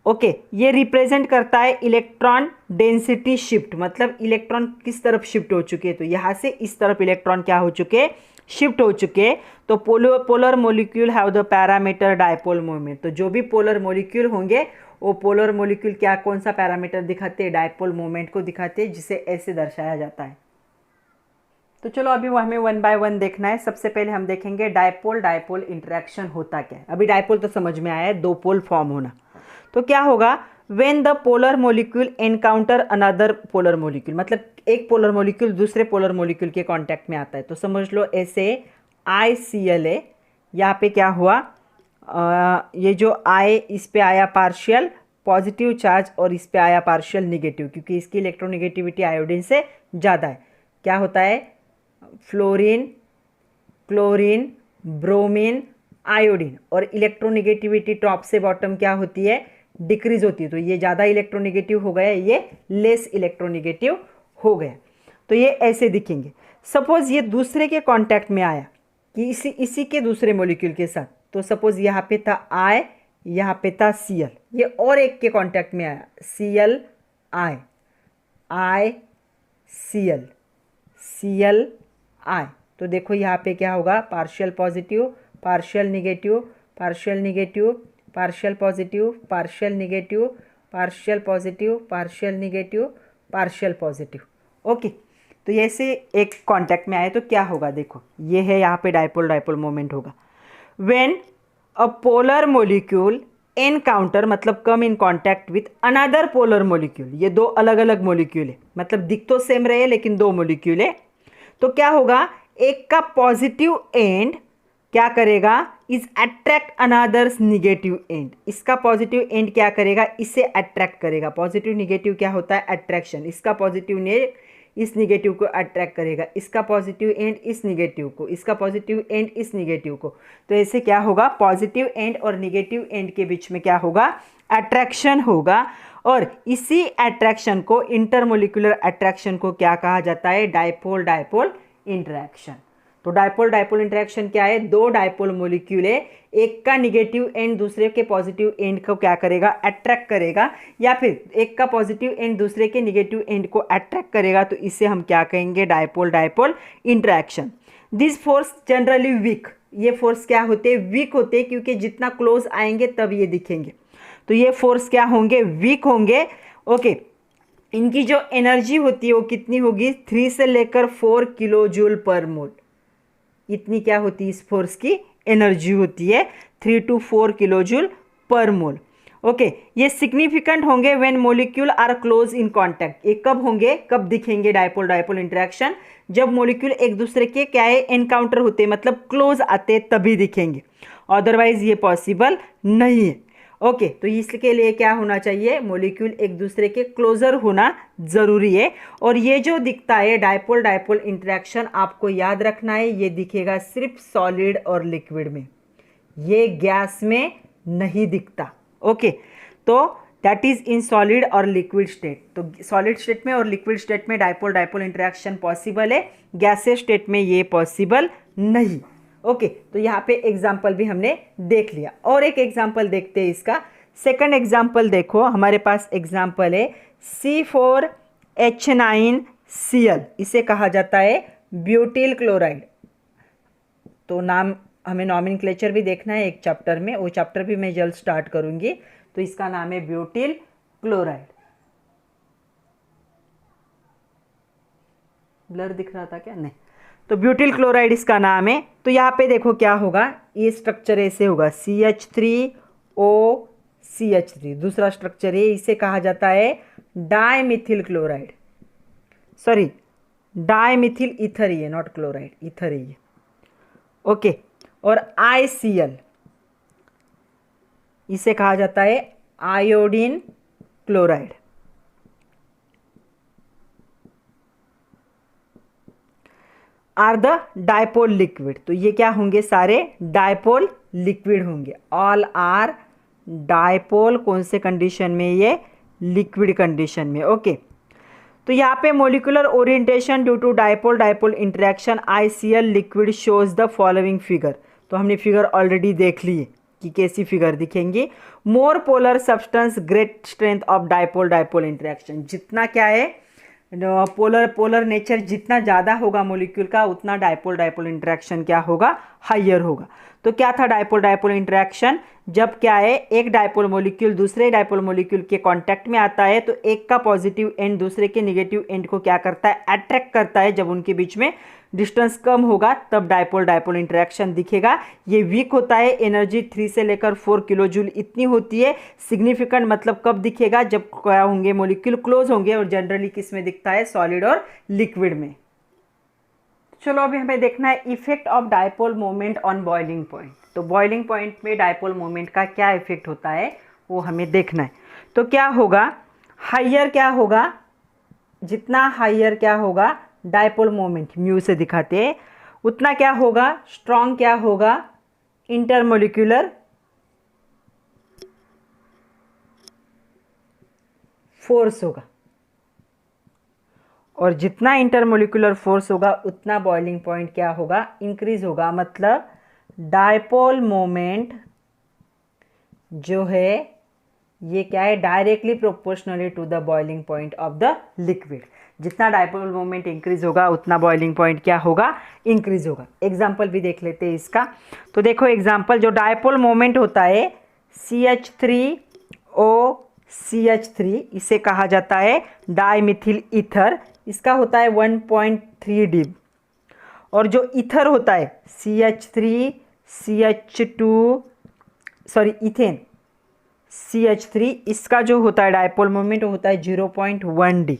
ओके, ये रिप्रेजेंट करता है इलेक्ट्रॉन डेंसिटी शिफ्ट। मतलब इलेक्ट्रॉन किस तरफ शिफ्ट हो चुके हैं, तो यहाँ से इस तरफ इलेक्ट्रॉन क्या हो चुके, शिफ्ट हो चुके। तो polar molecule have the parameter dipole moment. तो जो भी पोलर मॉलिक्यूल होंगे वो पोलर मॉलिक्यूल क्या, कौन सा पैरामीटर दिखाते हैं, डायपोल मोमेंट को दिखाते हैं, जिसे ऐसे दर्शाया जाता है। तो चलो अभी वो हमें वन बाय वन देखना है। सबसे पहले हम देखेंगे डायपोल डायपोल इंटरेक्शन होता क्या है। अभी डायपोल तो समझ में आया है, दो पोल फॉर्म होना। तो क्या होगा, when the polar molecule encounter another polar molecule, मतलब एक पोलर मॉलिक्यूल दूसरे पोलर मॉलिक्यूल के कांटेक्ट में आता है। तो समझ लो ऐसे ICl है, यहाँ पे क्या हुआ, ये जो I इस पे आया पार्शियल पॉजिटिव चार्ज, और इस पे आया पार्शियल निगेटिव, क्योंकि इसकी इलेक्ट्रोनेगेटिविटी आयोडीन से ज़्यादा है। क्या होता है, फ्लोरीन क्लोरीन ब्रोमीन आयोडीन, और इलेक्ट्रोनेगेटिविटी टॉप से बॉटम क्या होती है, डिक्रीज होती है। तो ये ज़्यादा इलेक्ट्रोनेगेटिव हो गया, ये लेस इलेक्ट्रोनेगेटिव हो गया। तो ये ऐसे दिखेंगे। सपोज ये दूसरे के कांटेक्ट में आया कि इसी के दूसरे मॉलिक्यूल के साथ, तो सपोज यहाँ पे था I, यहाँ पे था Cl, ये और एक के कांटेक्ट में आया Cl I Cl Cl I। तो देखो यहाँ पे क्या होगा, partial positive partial negative partial negative partial positive partial negative partial positive partial negative partial positive. Okay, तो ऐसे एक कांटेक्ट में आए तो क्या होगा, देखो ये है यहाँ पे डायपोल डायपोल मोमेंट होगा। When a polar molecule encounter, मतलब come in contact with another polar molecule. ये दो अलग अलग मॉलिक्यूल है, मतलब दिख तो सेम रहे लेकिन दो मॉलिक्यूल है। तो क्या होगा, एक का पॉजिटिव एंड क्या करेगा, is attract another's negative and. इसका पॉजिटिव एंड क्या करेगा, इसे अट्रैक्ट करेगा। पॉजिटिव निगेटिव क्या होता है, अट्रैक्शन। इसका पॉजिटिव ने इस निगेटिव को अट्रैक्ट करेगा, इसका पॉजिटिव एंड इस निगेटिव को, इसका पॉजिटिव एंड इस निगेटिव को। तो ऐसे क्या होगा, पॉजिटिव एंड और निगेटिव एंड के बीच में क्या होगा, अट्रैक्शन होगा। और इसी अट्रैक्शन को, इंटरमोलिकुलर अट्रैक्शन को क्या कहा जाता है, डायपोल डायपोल इंटरेक्शन। तो डायपोल डायपोल इंटरेक्शन क्या है, दो डायपोल मॉलिक्यूल है, एक का निगेटिव एंड दूसरे के पॉजिटिव एंड को क्या करेगा, अट्रैक्ट करेगा, या फिर एक का पॉजिटिव एंड दूसरे के निगेटिव एंड को अट्रैक्ट करेगा। तो इसे हम क्या कहेंगे, dipole dipole interaction. This force generally weak, ये फोर्स क्या होते हैं, वीक होते हैं, क्योंकि जितना क्लोज आएंगे तब ये दिखेंगे। तो ये फोर्स क्या होंगे, वीक होंगे। ओके, इनकी जो एनर्जी होती है वो कितनी होगी, 3 से लेकर 4 किलो जूल पर मोल। इतनी क्या होती है इस फोर्स की एनर्जी होती है, 3 to 4 kilo joule per mole. Okay, ये सिग्निफिकेंट होंगे when molecule are close in contact. ये कब होंगे, कब दिखेंगे डायपोल डायपोल इंटरेक्शन, जब मॉलिक्यूल एक दूसरे के क्या है, एनकाउंटर होते हैं, मतलब क्लोज आते तभी दिखेंगे, अदरवाइज ये पॉसिबल नहीं है। ओके, तो इसके लिए क्या होना चाहिए, मॉलिक्यूल एक दूसरे के क्लोजर होना जरूरी है। और ये जो दिखता है डायपोल डायपोल इंटरेक्शन, आपको याद रखना है, ये दिखेगा सिर्फ सॉलिड और लिक्विड में, ये गैस में नहीं दिखता। ओके, तो दैट इज इन सॉलिड और लिक्विड स्टेट। तो सॉलिड स्टेट में और लिक्विड स्टेट में डायपोल डायपोल इंटरेक्शन पॉसिबल है, गैसेस स्टेट में ये पॉसिबल नहीं। ओके, तो यहाँ पे एग्जाम्पल भी हमने देख लिया। और एक एग्जाम्पल देखते हैं इसका। सेकंड एग्जाम्पल देखो, हमारे पास एग्जाम्पल है C4H9Cl, इसे कहा जाता है ब्यूटिल क्लोराइड। तो नाम हमें नॉमेनक्लेचर भी देखना है एक चैप्टर में, वो चैप्टर भी मैं जल्द स्टार्ट करूंगी। तो इसका नाम है ब्यूटिल क्लोराइड। ब्लर दिख रहा था क्या, नहीं, तो ब्यूटिल क्लोराइड इसका नाम है। तो यहाँ पे देखो क्या होगा, ये स्ट्रक्चर ऐसे होगा CH3OCH3, दूसरा स्ट्रक्चर है, इसे कहा जाता है डाइमिथिल क्लोराइड, सॉरी डाइमिथिल ईथर ही है, नॉट क्लोराइड, ईथर ही है। ओके, और ICl, इसे कहा जाता है iodine chloride. Are the dipole liquid, तो ये क्या होंगे, सारे डायपोल लिक्विड होंगे। ऑल आर डायपोल, कौन से कंडीशन में, ये लिक्विड कंडीशन में। ओके, तो यहाँ पे molecular orientation due to dipole dipole interaction ICl liquid shows the following figure. तो हमने फिगर ऑलरेडी देख ली है कि कैसी फिगर दिखेंगी। More polar substance great strength of dipole dipole interaction, जितना क्या है पोलर नेचर जितना ज़्यादा होगा मॉलिक्यूल का, उतना डायपोल डायपोल इंटरेक्शन क्या होगा, हाइयर होगा। तो क्या था डायपोल डायपोल इंटरेक्शन, जब क्या है एक डायपोल मॉलिक्यूल दूसरे डायपोल मॉलिक्यूल के कांटेक्ट में आता है, तो एक का पॉजिटिव एंड दूसरे के नेगेटिव एंड को क्या करता है, अट्रैक्ट करता है। जब उनके बीच में डिस्टेंस कम होगा तब डायपोल डायपोल इंटरेक्शन दिखेगा। ये वीक होता है, एनर्जी 3 से लेकर 4 किलो जूल इतनी होती है। सिग्निफिकेंट मतलब कब दिखेगा, जब क्या होंगे, मॉलिक्यूल क्लोज होंगे, और जनरली किस में दिखता है, सॉलिड और लिक्विड में। चलो अभी हमें देखना है effect of dipole moment on boiling point. तो बॉइलिंग पॉइंट में डायपोल मोमेंट का क्या इफेक्ट होता है वो हमें देखना है। तो क्या होगा, हाइयर क्या होगा, जितना हाइयर क्या होगा डायपोल मोमेंट, म्यू से दिखाते हैं, उतना क्या होगा, स्ट्रॉन्ग क्या होगा, इंटरमोलिक्यूलर फोर्स होगा। और जितना इंटरमोलिकुलर फोर्स होगा उतना बॉइलिंग पॉइंट क्या होगा, इंक्रीज होगा। मतलब डायपोल मोमेंट जो है ये क्या है, directly proportionally to the boiling point of the liquid. जितना डायपोल मोमेंट इंक्रीज होगा उतना बॉइलिंग पॉइंट क्या होगा, इंक्रीज होगा। एग्जाम्पल भी देख लेते हैं इसका। तो देखो एग्जाम्पल, जो डायपोल मोमेंट होता है CH3OCH3, इसे कहा जाता है डाइमिथिल ईथर, इसका होता है 1.3 डीब। और जो ईथर होता है इथेन CH3, इसका जो होता है डायपोल मोमेंट होता है 0.1 डी।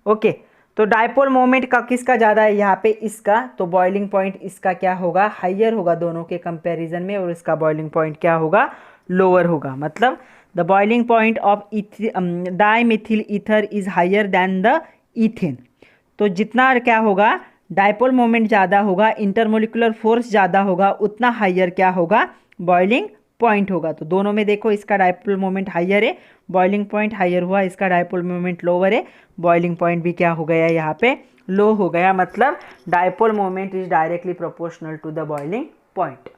ओके, तो डायपोल मोमेंट का किसका ज़्यादा है यहाँ पे, इसका। तो बॉइलिंग पॉइंट इसका क्या होगा, हाइयर होगा दोनों के कंपैरिजन में, और इसका बॉइलिंग पॉइंट क्या होगा, लोअर होगा। मतलब the boiling point of dimethyl ether is higher than the ethane. तो जितना क्या होगा, डायपोल मोमेंट ज़्यादा होगा, इंटरमोलिकुलर फोर्स ज़्यादा होगा, उतना हाइयर क्या होगा, बॉइलिंग पॉइंट होगा। तो दोनों में देखो, इसका डायपोल मोमेंट हाइयर है, बॉइलिंग पॉइंट हाइयर हुआ, इसका डायपोल मोमेंट लोअर है, बॉइलिंग पॉइंट भी क्या हो गया यहाँ पे, लो हो गया। मतलब dipole moment is directly proportional to the boiling point.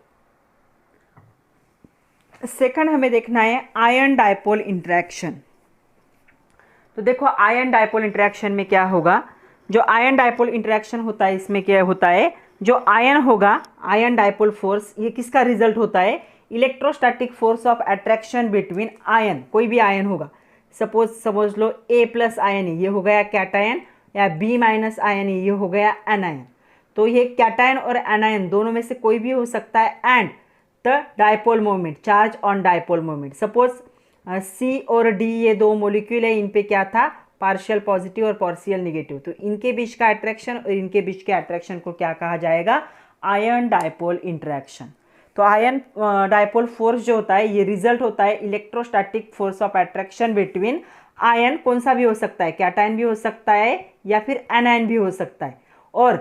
Second हमें देखना है आयन डायपोल इंटरेक्शन। तो देखो आयन डायपोल इंटरेक्शन में क्या होगा, जो आयन डायपोल इंटरेक्शन होता है इसमें क्या होता है, जो आयन होगा, आयन डायपोल फोर्स, ये किसका रिजल्ट होता है? Electrostatic force of attraction between ion, कोई भी आयन होगा, सपोज समझ लो ए प्लस आयन है, ये हो गया कैटायन, या बी माइनस आयन है, ये हो गया एनायन। तो ये कैटायन और एनायन दोनों में से कोई भी हो सकता है। And the dipole moment, charge on dipole moment, suppose C और डी ये दो मोलिक्यूल है, इन पे क्या था? पार्शियल पॉजिटिव और पार्शियल निगेटिव। तो इनके बीच का अट्रैक्शन और इनके बीच के अट्रैक्शन को क्या कहा जाएगा? Ion dipole interaction. तो आयन डायपोल फोर्स जो होता है ये रिजल्ट होता है electrostatic force of attraction between ion, कौन सा भी हो सकता है, कैटायन भी हो सकता है या फिर एनायन भी हो सकता है, और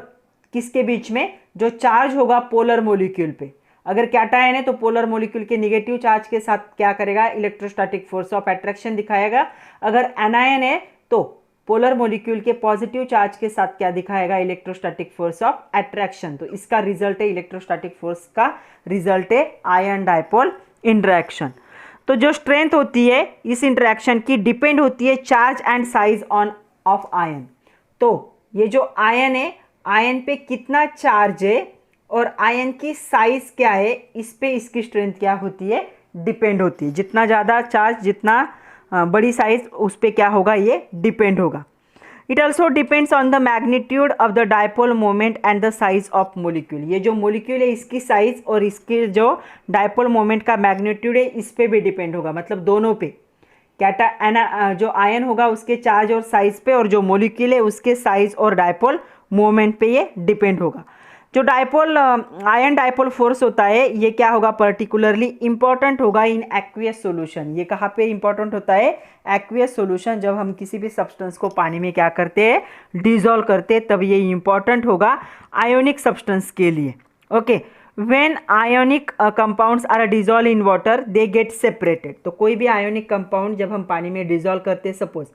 किसके बीच में? जो चार्ज होगा पोलर मोलिक्यूल पे। अगर कैटायन है तो पोलर मोलिक्यूल के निगेटिव चार्ज के साथ क्या करेगा? इलेक्ट्रोस्टैटिक फोर्स ऑफ अट्रैक्शन दिखाएगा। अगर एनायन है तो पोलर मोलिक्यूल के पॉजिटिव चार्ज के साथ क्या दिखाएगा? Electrostatic force of attraction. तो इसका रिजल्ट है, इलेक्ट्रोस्टैटिक फोर्स का रिजल्ट है आयन डायपोल इंटरेक्शन। तो जो स्ट्रेंथ होती है इस इंटरेक्शन की डिपेंड होती है charge and size on off ion. तो ये जो आयन है, आयन पे कितना चार्ज है और आयन की साइज क्या है, इस पे इसकी स्ट्रेंथ क्या होती है? डिपेंड होती है। जितना ज़्यादा चार्ज, जितना बड़ी साइज, उस पे क्या होगा? ये डिपेंड होगा। It also depends on the magnitude of the dipole moment and the size of molecule. ये जो मोलिक्यूल है इसकी साइज और इसके जो डायपोल मोमेंट का मैग्नीट्यूड है इस पे भी डिपेंड होगा, मतलब दोनों पे। जो आयन होगा उसके चार्ज और साइज पे, और जो मोलिक्यूल है उसके साइज और डायपोल मोमेंट पे ये डिपेंड होगा। जो डायपोल आयन डायपोल फोर्स होता है ये क्या होगा? पर्टिकुलरली इंपॉर्टेंट होगा इन एक्वियस सॉल्यूशन। ये कहाँ पे इंपॉर्टेंट होता है? Aqueous solution. जब हम किसी भी सब्सटेंस को पानी में क्या करते हैं? डिसॉल्व करते हैं, तब ये इंपॉर्टेंट होगा आयोनिक सब्सटेंस के लिए। Okay, when ionic compounds are dissolve in water they get separated. तो कोई भी आयोनिक कंपाउंड जब हम पानी में डिसॉल्व करते हैं, सपोज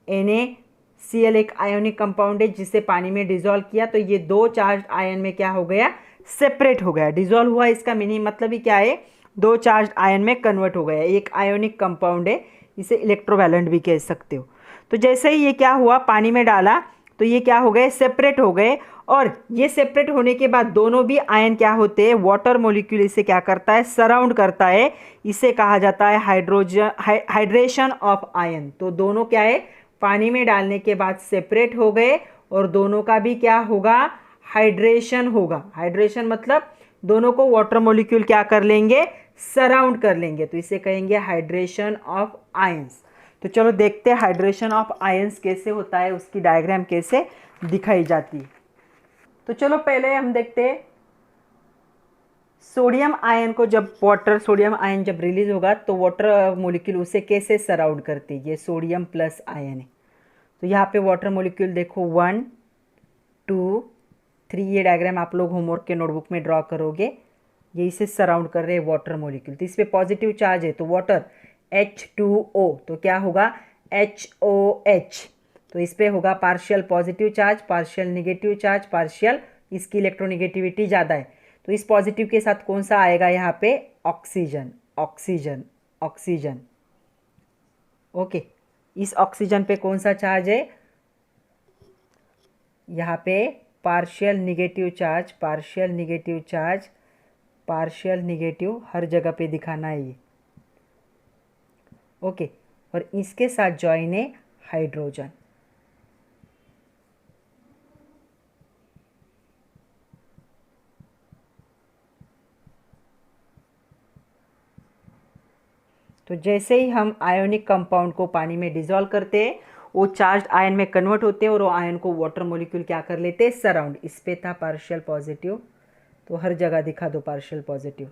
NaCl एक आयोनिक कंपाउंड है जिसे पानी में डिसॉल्व किया, तो ये दो चार्ज आयन में क्या हो गया? सेपरेट हो गया। डिसॉल्व हुआ, इसका मीनिंग मतलब ही क्या है? दो चार्ज आयन में कन्वर्ट हो गया। एक आयोनिक कंपाउंड है, इसे इलेक्ट्रोवैलेंट भी कह सकते हो। तो जैसे ही ये क्या हुआ, पानी में डाला, तो ये क्या हो गए? सेपरेट हो गए। और ये सेपरेट होने के बाद दोनों भी आयन क्या होते हैं? वाटर मोलिक्यूल इसे क्या करता है? सराउंड करता है। इसे कहा जाता है हाइड्रेशन ऑफ आयन। तो दोनों क्या है? पानी में डालने के बाद सेपरेट हो गए और दोनों का भी क्या होगा? हाइड्रेशन होगा। हाइड्रेशन मतलब दोनों को वाटर मॉलिक्यूल क्या कर लेंगे? सराउंड कर लेंगे। तो इसे कहेंगे हाइड्रेशन ऑफ आयंस। तो चलो देखते हैं हाइड्रेशन ऑफ आयंस कैसे होता है, उसकी डायग्राम कैसे दिखाई जाती है। तो चलो पहले हम देखते हैं सोडियम आयन को। जब सोडियम आयन जब रिलीज होगा तो वाटर मोलिक्यूल उसे कैसे सराउंड करती है? ये सोडियम प्लस आयन है। तो यहाँ पे वाटर मोलिक्यूल देखो 1 2 3, ये डायग्राम आप लोग होमवर्क के नोटबुक में ड्रॉ करोगे। ये इसे सराउंड कर रहे हैं वाटर मोलिक्यूल। तो इस पर पॉजिटिव चार्ज है तो वाटर H2O, तो क्या होगा? HOH। तो इस पर होगा partial positive charge, partial negative charge, partial, इसकी इलेक्ट्रोनिगेटिविटी ज़्यादा है। तो इस पॉजिटिव के साथ कौन सा आएगा यहाँ पे? Oxygen, oxygen, oxygen. ओके, इस ऑक्सीजन पे कौन सा चार्ज है? यहाँ पे partial negative charge, partial negative charge, partial negative, हर जगह पे दिखाना है ये। ओके, और इसके साथ जॉइन है हाइड्रोजन। तो जैसे ही हम आयोनिक कंपाउंड को पानी में डिसॉल्व करते हैं, वो चार्ज आयन में कन्वर्ट होते हैं और वो आयन को वाटर मॉलिक्यूल क्या कर लेते हैं? सराउंड। इस पे था पार्शियल पॉजिटिव, तो हर जगह दिखा दो पार्शियल पॉजिटिव।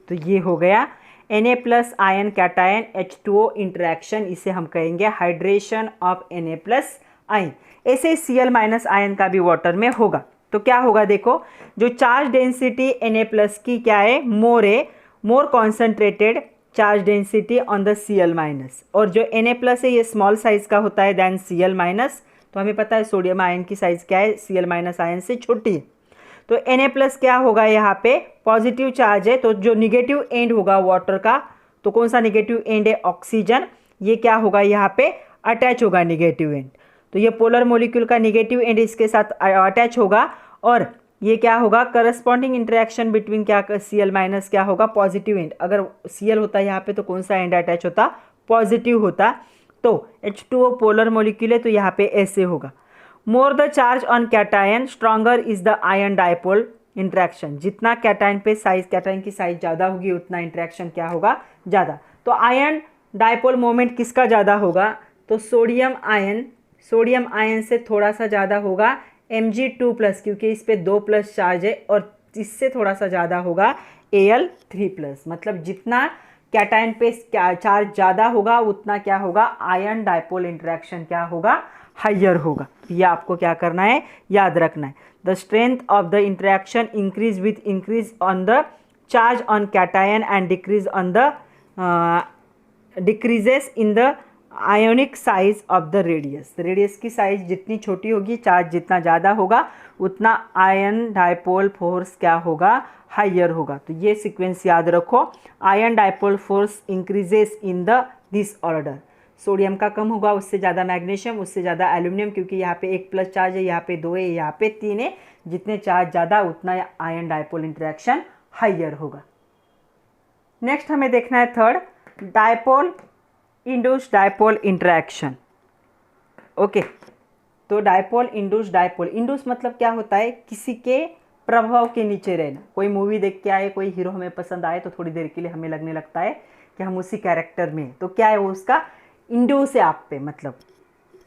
तो ये हो गया Na plus ion cation H2O interaction, इसे हम कहेंगे hydration of Na plus ion. ऐसे Cl माइनस आयन का भी वाटर में होगा। तो क्या होगा देखो, जो चार्ज डेंसिटी Na प्लस की क्या है? मोर है, more concentrated charge density on the Cl minus. और जो Na प्लस है ये स्मॉल साइज का होता है देन Cl माइनस। तो हमें पता है सोडियम आयन की साइज क्या है? Cl माइनस आयन से छोटी है। तो Na प्लस क्या होगा? यहाँ पे पॉजिटिव चार्ज है, तो जो निगेटिव एंड होगा वाटर का, तो कौन सा नेगेटिव एंड है, ऑक्सीजन, ये क्या होगा यहाँ पे अटैच होगा नेगेटिव एंड। तो ये पोलर मॉलिक्यूल का नेगेटिव एंड इसके साथ अटैच होगा और ये क्या होगा करस्पॉन्डिंग इंटरेक्शन बिटवीन क्या Cl माइनस क्या होगा पॉजिटिव एंड। अगर Cl होता यहाँ पे तो कौन सा एंड अटैच होता, पॉजिटिव होता। तो H2O पोलर मॉलिक्यूल है तो यहाँ पे ऐसे होगा। More the charge on cation stronger is the ion dipole interaction. जितना कैटायन पे साइज, कैटायन की साइज ज़्यादा होगी उतना इंट्रैक्शन क्या होगा, ज़्यादा। तो आयन डायपोल मोमेंट किसका ज़्यादा होगा, तो सोडियम आयन से थोड़ा सा ज़्यादा होगा Mg2+, क्योंकि इस पे 2+ चार्ज है, और इससे थोड़ा सा ज़्यादा होगा Al3+। मतलब जितना कैटायन पे चार्ज ज़्यादा होगा उतना क्या होगा, आयन डायपोल इंटरेक्शन क्या होगा, हाइयर होगा। ये आपको क्या करना है, याद रखना है। The strength of the interaction increase with increase on the charge on cation and decrease on the decreases in the ionic size of the radius. Radius की साइज जितनी छोटी होगी, चार्ज जितना ज़्यादा होगा उतना आयन डायपोल फोर्स क्या होगा, हाइयर होगा। तो ये सीक्वेंस याद रखो। Ion dipole force increases in the this order. Sodium का कम होगा, उससे ज़्यादा मैग्नीशियम, उससे ज़्यादा एल्यूमिनियम, क्योंकि यहाँ पे 1+ चार्ज है, यहाँ पे 2 है, यहाँ पे 3 है। जितने चार्ज ज़्यादा उतना आयन डायपोल इंटरेक्शन हाइयर होगा। नेक्स्ट हमें देखना है third, dipole induced dipole interaction. Okay, तो डायपोल इंड्यूस्ड डायपोल, इंड्यूस मतलब क्या होता है, किसी के प्रभाव के नीचे रहना। कोई मूवी देख के आए, कोई हीरो हमें पसंद आए तो थोड़ी देर के लिए हमें लगने लगता है कि हम उसी कैरेक्टर में, तो क्या है वो उसका इंड्यूस है आप पे, मतलब।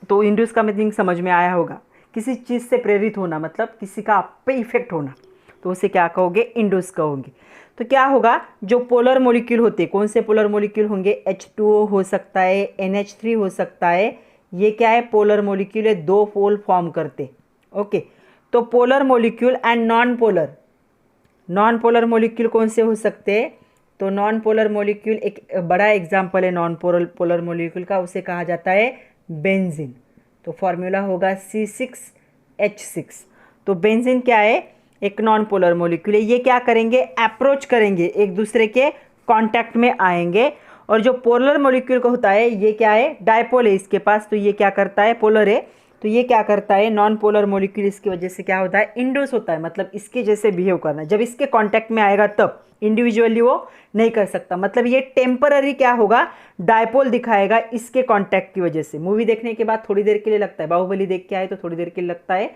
तो इंड्यूस का मीनिंग समझ में आया होगा, किसी चीज़ से प्रेरित होना, मतलब किसी का आप पे इफेक्ट होना, तो उसे क्या कहोगे, इंड्यूस कहोगे। तो क्या होगा, जो पोलर मॉलिक्यूल होते हैं, कौन से पोलर मॉलिक्यूल होंगे, H2O हो सकता है, NH3 हो सकता है। ये क्या है, पोलर मॉलिक्यूल है, 2 पोल फॉर्म करते। ओके, तो polar molecule and non polar molecule कौन से हो सकते हैं, तो नॉन पोलर मॉलिक्यूल एक बड़ा एग्जाम्पल है नॉन पोलर मॉलिक्यूल का, उसे कहा जाता है बेंजीन। तो फॉर्मूला होगा C6H6। तो बेंजीन क्या है, एक नॉन पोलर मॉलिक्यूल है। ये क्या करेंगे, अप्रोच करेंगे, एक दूसरे के कांटेक्ट में आएंगे। और जो पोलर मॉलिक्यूल का होता है, ये क्या है, डायपोल है इसके पास, तो ये क्या करता है, पोलर है, तो ये क्या करता है, नॉन पोलर मॉलिक्यूल, इसकी वजह से क्या होता है, इंड्यूस होता है, मतलब इसके जैसे बिहेव करना। जब इसके कांटेक्ट में आएगा तब, इंडिविजुअली वो नहीं कर सकता। मतलब ये टेम्पररी क्या होगा, डायपोल दिखाएगा इसके कांटेक्ट की वजह से। मूवी देखने के बाद थोड़ी देर के लिए लगता है, बाहुबली देख के आए तो थोड़ी देर के लिए लगता है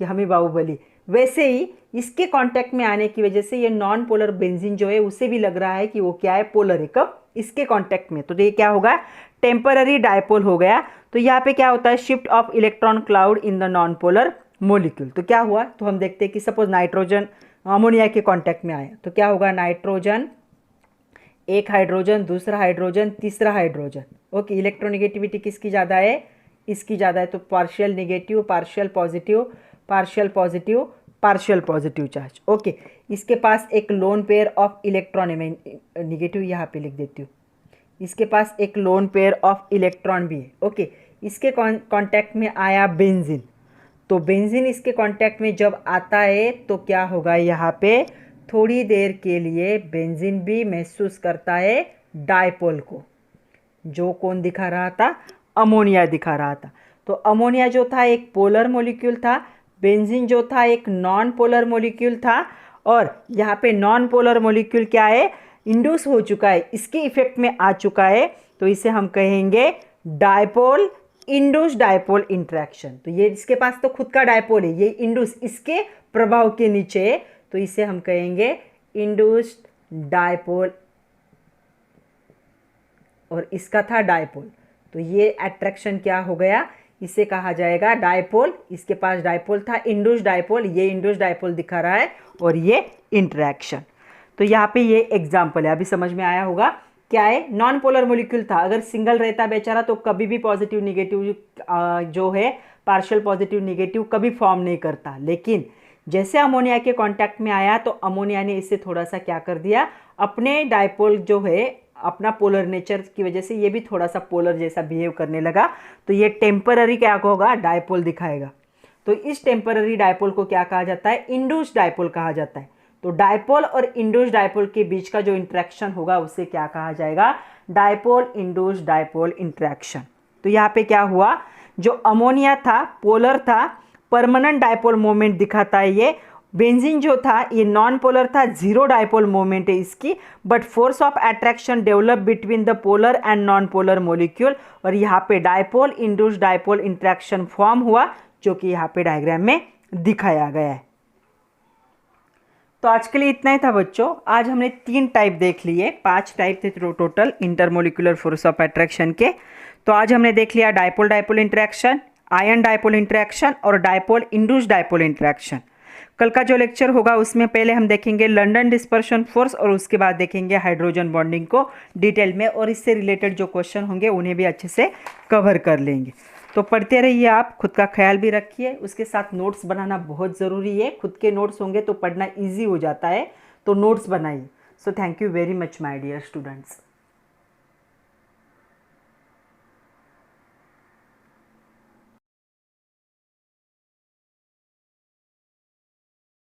कि हमें बाहुबली, वैसे ही इसके कांटेक्ट में आने की वजह से ये नॉन पोलर बेंजीन जो है उसे भी लग रहा है कि वो क्या है, पोलर है। कब, इसके कांटेक्ट में। तो ये क्या होगा, टेम्पररी डायपोल हो गया। तो यहाँ पे क्या होता है, shift of electron cloud in the non polar molecule. तो क्या हुआ, तो हम देखते हैं कि सपोज नाइट्रोजन अमोनिया के कांटेक्ट में आया, तो क्या होगा, नाइट्रोजन, एक हाइड्रोजन, दूसरा हाइड्रोजन, तीसरा हाइड्रोजन। ओके, इलेक्ट्रोनेगेटिविटी किसकी ज़्यादा है, इसकी ज़्यादा है। तो partial negative, partial positive, partial positive, partial positive charge. Okay, इसके पास एक लोन पेयर ऑफ इलेक्ट्रॉन है, मैं निगेटिव यहाँ पे लिख देती हूँ। इसके पास एक लोन पेयर ऑफ इलेक्ट्रॉन भी है। ओके, इसके कांटेक्ट में आया बेंजीन, तो बेंजीन इसके कांटेक्ट में जब आता है तो क्या होगा, यहाँ पे थोड़ी देर के लिए बेंजीन भी महसूस करता है डायपोल को। जो कौन दिखा रहा था, अमोनिया दिखा रहा था। तो अमोनिया जो था एक पोलर मॉलिक्यूल था, बेंजीन जो था एक नॉन पोलर मॉलिक्यूल था, और यहाँ पे नॉन पोलर मॉलिक्यूल क्या है, इंड्यूस हो चुका है, इसके इफेक्ट में आ चुका है। तो इसे हम कहेंगे डायपोल इंड्यूस डायपोल इंटरेक्शन। तो ये इसके पास तो खुद का डायपोल है, ये इंड्यूस इसके प्रभाव के नीचे है, तो इसे हम कहेंगे इंड्यूस्ड डायपोल, और इसका था डायपोल। तो ये अट्रैक्शन क्या हो गया, इसे कहा जाएगा डायपोल। इसके पास डायपोल था, इंड्यूस्ड डायपोल, ये इंड्यूस्ड डायपोल दिखा रहा है, और ये इंटरेक्शन। तो यहाँ पे ये एग्जाम्पल है, अभी समझ में आया होगा। क्या है, नॉन पोलर मॉलिक्यूल था, अगर सिंगल रहता बेचारा तो कभी भी पॉजिटिव निगेटिव जो है, पार्शियल पॉजिटिव निगेटिव कभी फॉर्म नहीं करता। लेकिन जैसे अमोनिया के कांटेक्ट में आया तो अमोनिया ने इससे थोड़ा सा क्या कर दिया, अपने डायपोल जो है, अपना पोलर नेचर की वजह से ये भी थोड़ा सा पोलर जैसा बिहेव करने लगा। तो ये टेम्पररी क्या होगा, डायपोल दिखाएगा। तो इस टेम्पररी डायपोल को क्या कहा जाता है, इंड्यूस्ड डायपोल कहा जाता है। तो डायपोल और इंड्यूस्ड डायपोल के बीच का जो इंटरेक्शन होगा उसे क्या कहा जाएगा, डायपोल इंड्यूस्ड डायपोल इंटरेक्शन। तो यहाँ पे क्या हुआ, जो अमोनिया था पोलर था, परमानेंट डायपोल मोमेंट दिखाता है ये। बेंजीन जो था ये नॉन पोलर था, जीरो डायपोल मोमेंट है इसकी, but force of attraction develop between the polar and non polar molecule, और यहाँ पे dipole induced dipole interaction form हुआ, जो कि यहाँ पे डायग्राम में दिखाया गया है। तो आज के लिए इतना ही था बच्चों। आज हमने 3 टाइप देख लिए, 5 टाइप थे total intermolecular force of attraction के। तो आज हमने देख लिया dipole dipole interaction, ion dipole interaction और डायपोल इंड्यूस्ड डायपोल इंटरेक्शन। कल का जो लेक्चर होगा उसमें पहले हम देखेंगे लंदन डिस्पर्शन फोर्स और उसके बाद देखेंगे हाइड्रोजन बॉन्डिंग को डिटेल में, और इससे रिलेटेड जो क्वेश्चन होंगे उन्हें भी अच्छे से कवर कर लेंगे। तो पढ़ते रहिए आप, खुद का ख्याल भी रखिए, उसके साथ नोट्स बनाना बहुत ज़रूरी है। खुद के नोट्स होंगे तो पढ़ना ईजी हो जाता है, तो नोट्स बनाइए। So thank you very much my dear students.